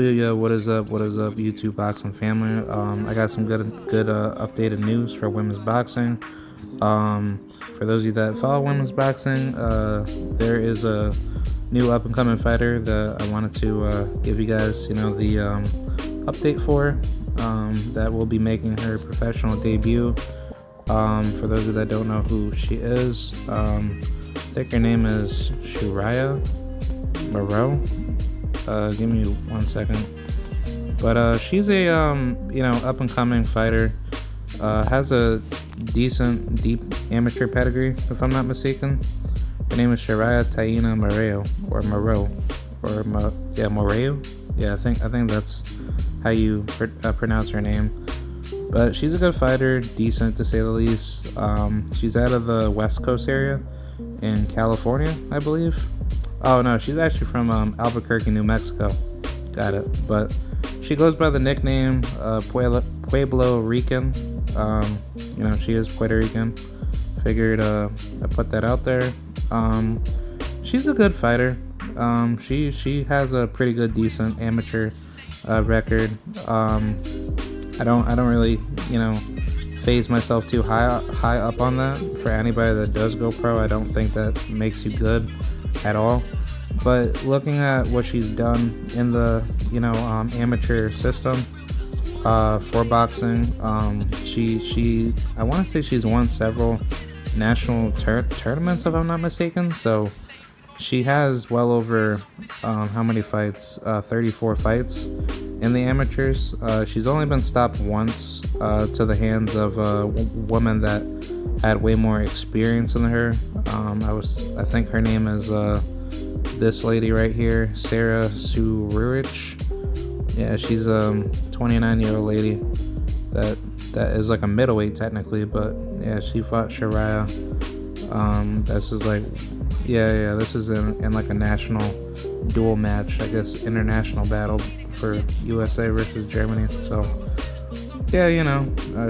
Yo, what is up? What is up, YouTube boxing family? I got some good updated news for women's boxing. For those of you that follow women's boxing, there is a new up and coming fighter that I wanted to give you guys, the update for. That will be making her professional debut. For those of you that don't know who she is, I think her name is Sharahya Moreu. Give me 1 second. But she's a up and coming fighter. Has a decent deep amateur pedigree, if I'm not mistaken. Her name is Sharahya Taina Moreu or Moreu Moreu. Yeah, I think that's how you pronounce her name. But she's a good fighter, decent to say the least. She's out of the West Coast area in California, I believe. Oh no, she's actually from Albuquerque, New Mexico. Got it. But she goes by the nickname Pueblo Rican. She is Puerto Rican. Figured I put that out there. She's a good fighter. She has a pretty good, decent amateur record. I don't really phase myself too high up on that. For anybody that does go pro, I don't think that makes you good at all. But looking at what she's done in the amateur system for boxing, she I want to say she's won several national tournaments, if I'm not mistaken. So she has well over how many fights? 34 fights in the amateurs. She's only been stopped once to the hands of a woman that had way more experience than her. I think her name is this lady right here, Sarah Sururich. Yeah, she's a 29-year-old lady that is like a middleweight technically, but yeah, she fought Sharahya. This is like this is in like a national duel match, I guess, international battle for USA versus Germany. So yeah,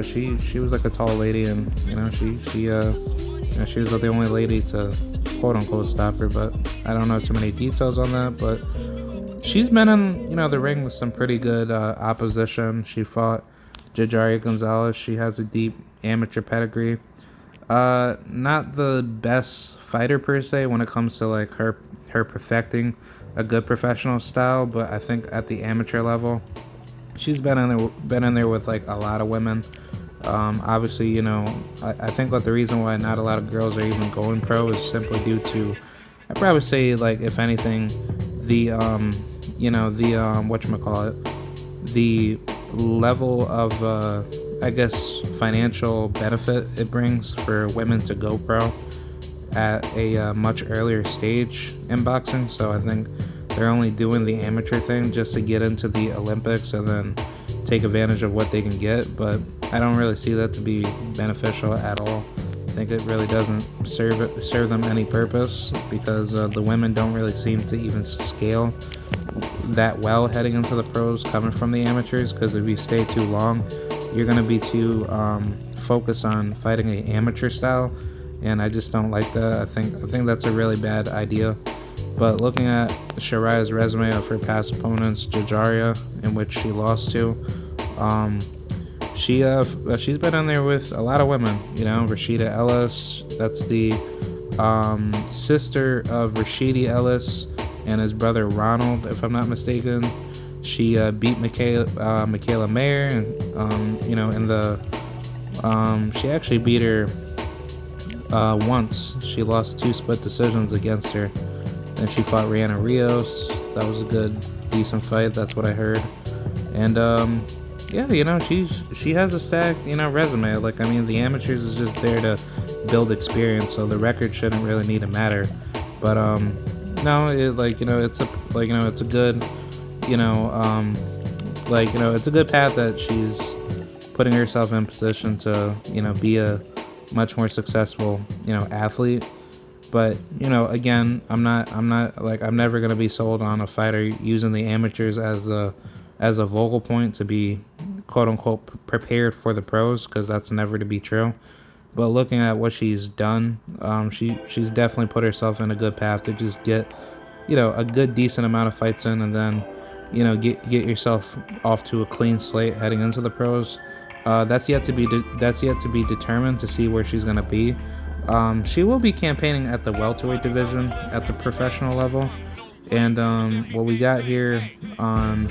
she was like a tall lady, and she was the only lady to quote unquote stop her. But I don't know too many details on that. But she's been in the ring with some pretty good opposition. She fought Sharahya Gonzalez. She has a deep amateur pedigree. Not the best fighter per se when it comes to like her perfecting a good professional style, but I think at the amateur level, she's been in there with like a lot of women. Obviously, I think that the reason why not a lot of girls are even going pro is simply due to, I'd probably say, like, if anything, the whatchamacallit, the level of I guess financial benefit it brings for women to go pro at a much earlier stage in boxing. So I think they're only doing the amateur thing just to get into the Olympics and then take advantage of what they can get. But I don't really see that to be beneficial at all. I think it really doesn't serve them any purpose, because the women don't really seem to even scale that well heading into the pros coming from the amateurs, because if you stay too long, you're going to be too focused on fighting an amateur style, and I just don't like that. I think that's a really bad idea. But looking at Sharahya's resume of her past opponents, Sharahya, in which she lost to, she's been in there with a lot of women. Rashida Ellis, that's the sister of Rashidi Ellis and his brother Ronald, if I'm not mistaken. She beat Michaela Mayer, and in the she actually beat her once. She lost 2 split decisions against her. And she fought Rihanna Rios. That was a good, decent fight. That's what I heard. And she has a stacked resume. Like, I mean, the amateurs is just there to build experience, so the record shouldn't really need to matter. But no, it's a good it's a good path that she's putting herself in position to be a much more successful athlete. But again, I'm never gonna be sold on a fighter using the amateurs as a vocal point to be quote unquote prepared for the pros, because that's never to be true. But looking at what she's done, she's definitely put herself in a good path to just get a good decent amount of fights in, and then get yourself off to a clean slate heading into the pros. That's yet to be determined to see where she's gonna be. She will be campaigning at the welterweight division at the professional level, and what we got here on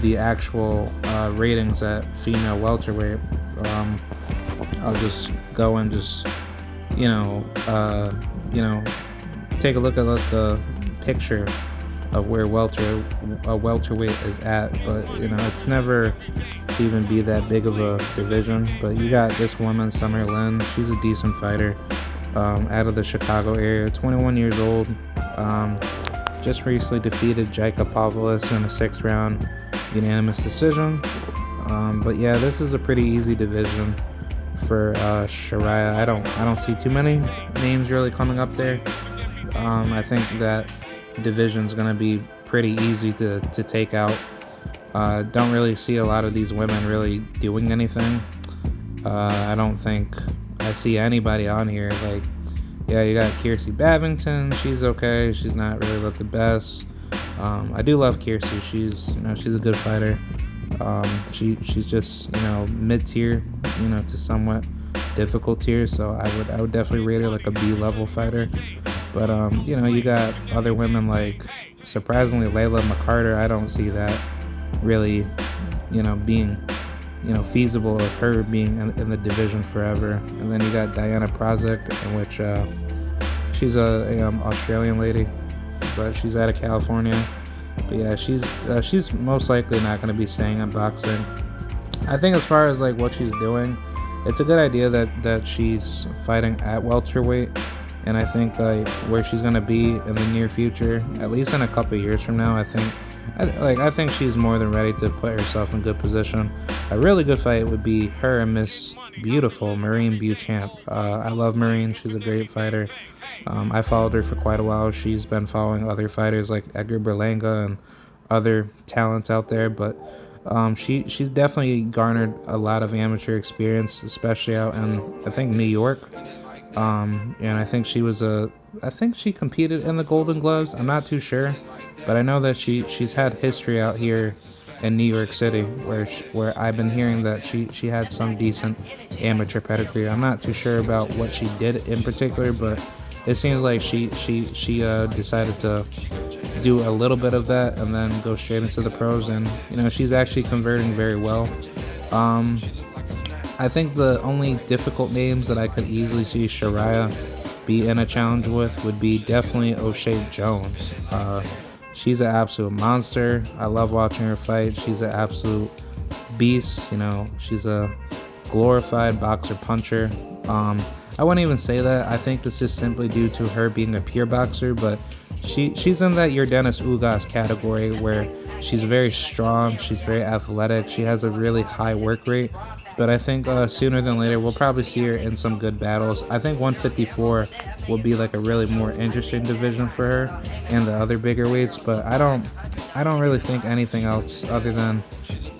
the actual ratings at female welterweight. Um, I'll just go and just you know you know take a look at the picture of where welterweight is at, but it's never to even be that big of a division. But you got this woman, Summer Lin. She's a decent fighter, out of the Chicago area, 21 years old. Just recently defeated Jaika Pavlis in a 6-round unanimous decision. But yeah, this is a pretty easy division for Sharahya. I don't see too many names really coming up there. I think that division's gonna be pretty easy to take out. Don't really see a lot of these women really doing anything. I don't think I see anybody on here. Like, yeah, you got Kiersey Babington. She's okay. She's not really the best. I do love Kiersey. She's a good fighter. She's just mid tier, to somewhat difficult tier. So I would definitely rate her like a B level fighter. But you got other women like, surprisingly, Layla McCarter. I don't see that really, being feasible of her being in the division forever. And then you got Diana Prozic, in which she's a Australian lady, but she's out of California. But yeah, she's most likely not going to be staying in boxing. I think as far as like what she's doing, it's a good idea that she's fighting at welterweight. And I think like where she's gonna be in the near future, at least in a couple years from now, I think she's more than ready to put herself in good position. A really good fight would be her and Miss Beautiful, Marine Beauchamp. I love Marine. She's a great fighter. I followed her for quite a while. She's been following other fighters like Edgar Berlanga and other talents out there, but she's definitely garnered a lot of amateur experience, especially out in, I think, New York. And I think I think she competed in the Golden Gloves. I'm not too sure, but I know that she's had history out here in New York City, where I've been hearing that she had some decent amateur pedigree. I'm not too sure about what she did in particular, but it seems like she decided to do a little bit of that and then go straight into the pros, and she's actually converting very well. I think the only difficult names that I could easily see Sharahya be in a challenge with would be definitely O'Shea Jones. She's an absolute monster. I love watching her fight. She's an absolute beast. She's a glorified boxer puncher. I wouldn't even say that. I think it's just simply due to her being a pure boxer, but she's in that Yordenis Ugas category where she's very strong, she's very athletic, she has a really high work rate. But I think sooner than later we'll probably see her in some good battles. I think 154 will be like a really more interesting division for her and the other bigger weights. But I don't really think anything else other than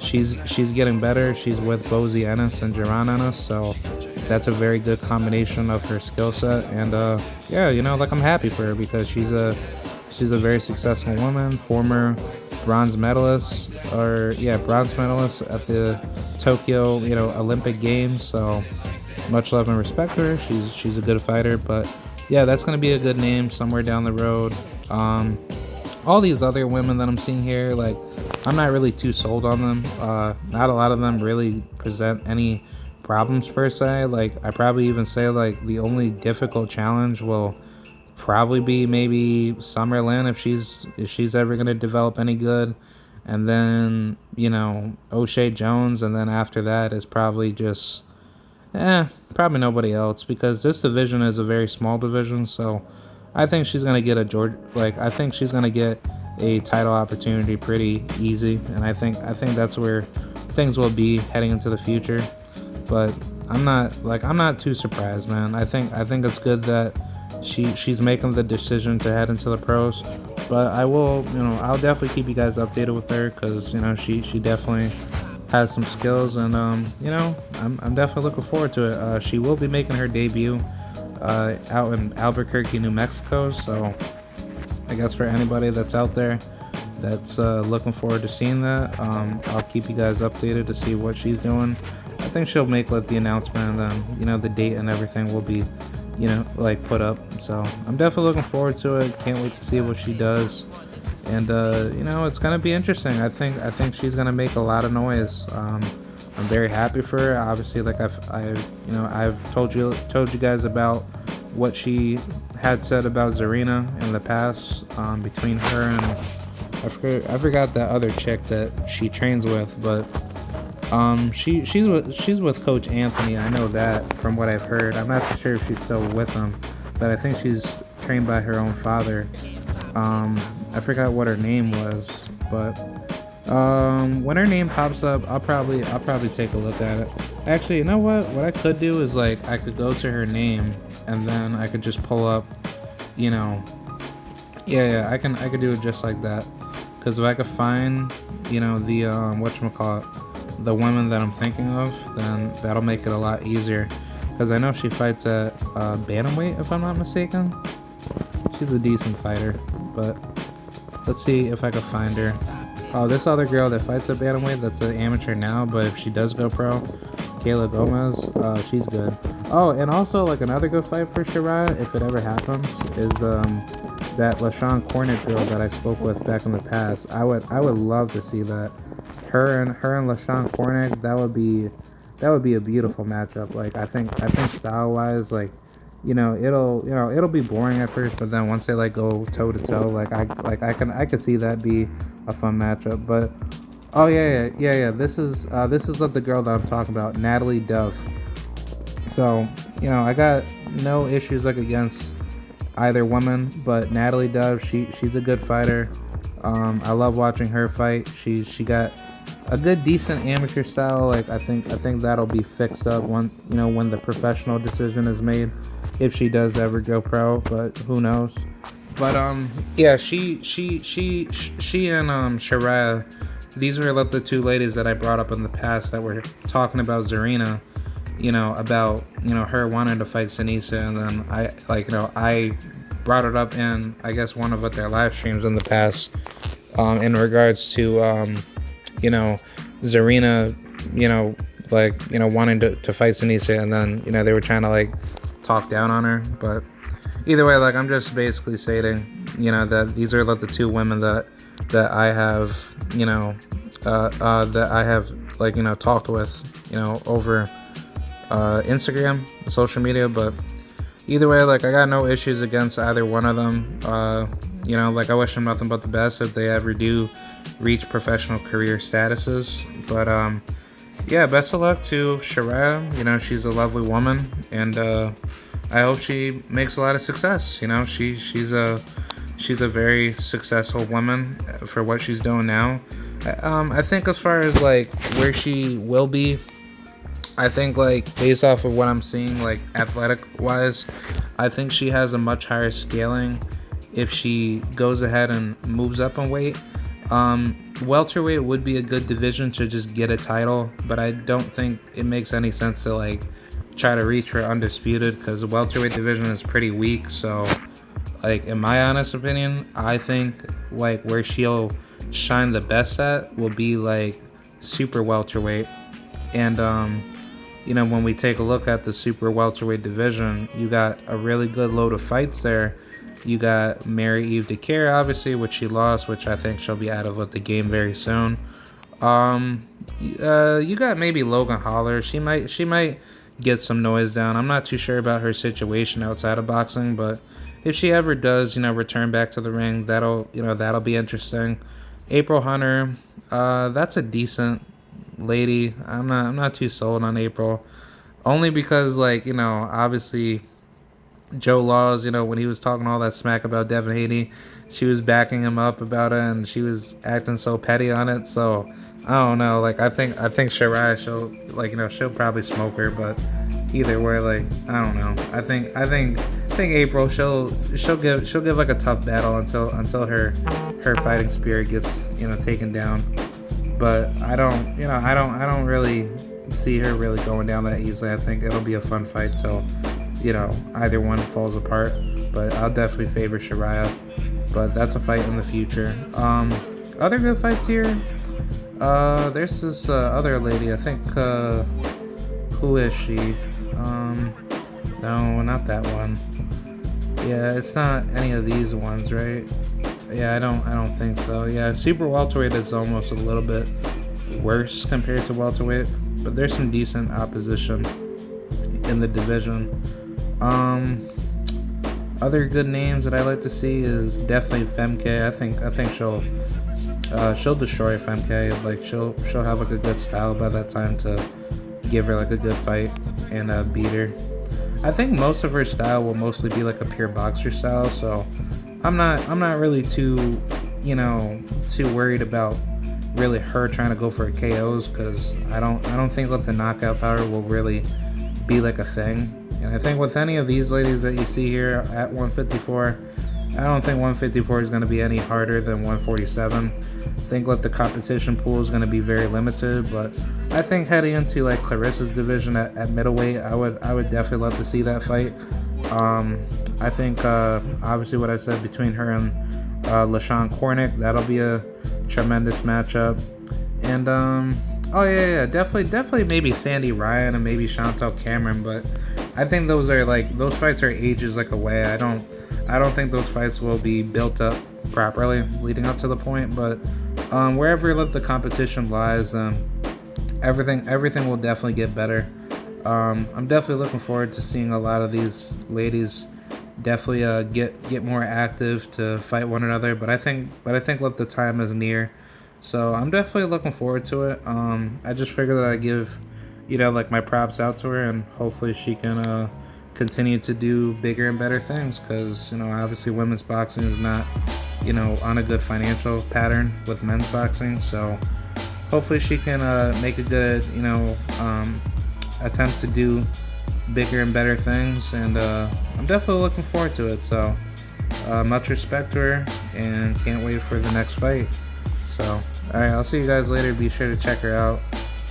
she's getting better. She's with Bozy Ennis and Jaron Ennis, so that's a very good combination of her skill set. And yeah, I'm happy for her because she's a very successful woman, former bronze medalist at the Tokyo, Olympic Games. So much love and respect to her. She's a good fighter, but yeah, that's gonna be a good name somewhere down the road. All these other women that I'm seeing here, like, I'm not really too sold on them. Not a lot of them really present any problems per se. Like, I probably even say like the only difficult challenge will probably be maybe Summer Lin if she's ever gonna develop any good, and then O'Shea Jones, and then after that is probably just probably nobody else, because this division is a very small division. So I think she's gonna get I think she's gonna get a title opportunity pretty easy, and I think that's where things will be heading into the future. But I'm not too surprised, man. I think it's good that she's making the decision to head into the pros. But I will, I'll definitely keep you guys updated with her, because she definitely has some skills, and I'm definitely looking forward to it. She will be making her debut out in Albuquerque, New Mexico. So I guess for anybody that's out there that's looking forward to seeing that. I'll keep you guys updated to see what she's doing. I think she'll make like the announcement, and then the date and everything will be like put up. So I'm definitely looking forward to it. Can't wait to see what she does. And it's gonna be interesting. I think she's gonna make a lot of noise. I'm very happy for her. Obviously, like I've told you guys about what she had said about Zarina in the past, between her and I forgot that other chick that she trains with, but she's with Coach Anthony. I know that from what I've heard. I'm not too sure if she's still with him, but I think she's trained by her own father. I forgot what her name was, but when her name pops up, I'll probably take a look at it. Actually, you know what? What I could do is like I could go to her name and then I could just pull up, yeah, I could do it just like that. Because if I could find, the whatchamacallit, the woman that I'm thinking of, then that'll make it a lot easier. Because I know she fights at bantamweight, if I'm not mistaken. She's a decent fighter, but let's see if I can find her. Oh, this other girl that fights at bantamweight, that's an amateur now, but if she does go pro, Kayla Gomez, she's good. Oh, and also like another good fight for Sharahya, if it ever happens, is that LaShawn Cornick girl that I spoke with back in the past. I would love to see that. Her and LaShawn Cornick, that would be a beautiful matchup. Like I think style wise, like it'll be boring at first, but then once they like go toe to toe, I could see that be a fun matchup. But oh yeah. This is the girl that I'm talking about, Natalie Dove. So I got no issues like against either woman, but Natalie Dove, she's a good fighter. I love watching her fight. She got a good decent amateur style. Like I think that'll be fixed up when the professional decision is made, if she does ever go pro, but who knows. But yeah, she and Sharahya, these were like the two ladies that I brought up in the past that were talking about Zarina, about her wanting to fight Sinisa, and then I brought it up in I guess one of their live streams in the past, in regards to Zarina, wanting to fight Sinisa, and then they were trying to like talk down on her. But either way, like I'm just basically stating that these are like the two women that I have that I have talked with over Instagram, social media. But either way, like I got no issues against either one of them. Like I wish them nothing but the best if they ever do reach professional career statuses. But yeah, best of luck to Sharahya. She's a lovely woman, and I hope she makes a lot of success. She's a very successful woman for what she's doing now. I think as far as like where she will be, I think like based off of what I'm seeing, like athletic wise, I think she has a much higher scaling if she goes ahead and moves up in weight. Welterweight would be a good division to just get a title, but I don't think it makes any sense to like try to reach for undisputed, because the welterweight division is pretty weak. So like in my honest opinion, I think like where she'll shine the best at will be like super welterweight. And when we take a look at the super welterweight division, you got a really good load of fights there. You got Mary Eve DeCare, obviously, which she lost, which I think she'll be out of the game very soon. You got maybe Logan Holler. She might get some noise down. I'm not too sure about her situation outside of boxing, but if she ever does, return back to the ring, that'll be interesting. April Hunter, that's a decent lady. I'm not too sold on April, only because obviously Joe Laws, when he was talking all that smack about Devin Haney, she was backing him up about it, and she was acting so petty on it. So I don't know. Like I think Sharahya, she'll probably smoke her, but either way, like I don't know. I think April she'll give like a tough battle until her fighting spirit gets taken down. But I don't really see her really going down that easily. I think it'll be a fun fight till either one falls apart, but I'll definitely favor Sharahya. But that's a fight in the future. Other good fights here. There's this other lady. I think. Who is she? No, not that one. Yeah, it's not any of these ones, right? Yeah, I don't think so. Yeah, super welterweight is almost a little bit worse compared to welterweight, but there's some decent opposition in the division. Other good names that I like to see is definitely Femke. I think she'll destroy Femke. Like she'll have like a good style by that time to give her like a good fight and beat her. I think most of her style will mostly be like a pure boxer style, so I'm not really too too worried about really her trying to go for KOs, because I don't think that the knockout power will really be like a thing. And I think with any of these ladies that you see here at 154, I don't think 154 is going to be any harder than 147. I think that the competition pool is going to be very limited, but I think heading into like Clarissa's division at middleweight, I would definitely love to see that fight. I think obviously what I said between her and LaShawn Cornick, that'll be a tremendous matchup. And oh yeah, definitely maybe Sandy Ryan and maybe Chantel Cameron, but I think those fights are ages like away. I don't think those fights will be built up properly leading up to the point, but wherever the competition lies, everything will definitely get better. I'm definitely looking forward to seeing a lot of these ladies definitely get more active to fight one another. But I think that the time is near, so I'm definitely looking forward to it. I just figured that I'd give like my props out to her, and hopefully she can continue to do bigger and better things, because obviously women's boxing is not on a good financial pattern with men's boxing, so hopefully she can make a good attempt to do bigger and better things, and I'm definitely looking forward to it. So much respect to her, and can't wait for the next fight. So alright, I'll see you guys later. Be sure to check her out.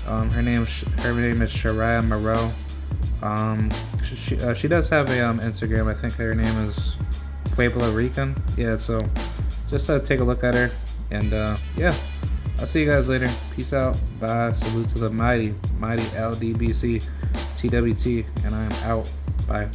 Her name is Sharahya Moreu. She does have a Instagram. I think her name is Pueblo Rican. Yeah, so just take a look at her, and yeah, I'll see you guys later. Peace out. Bye. Salute to the mighty LDBC TWT, and I'm out. Bye.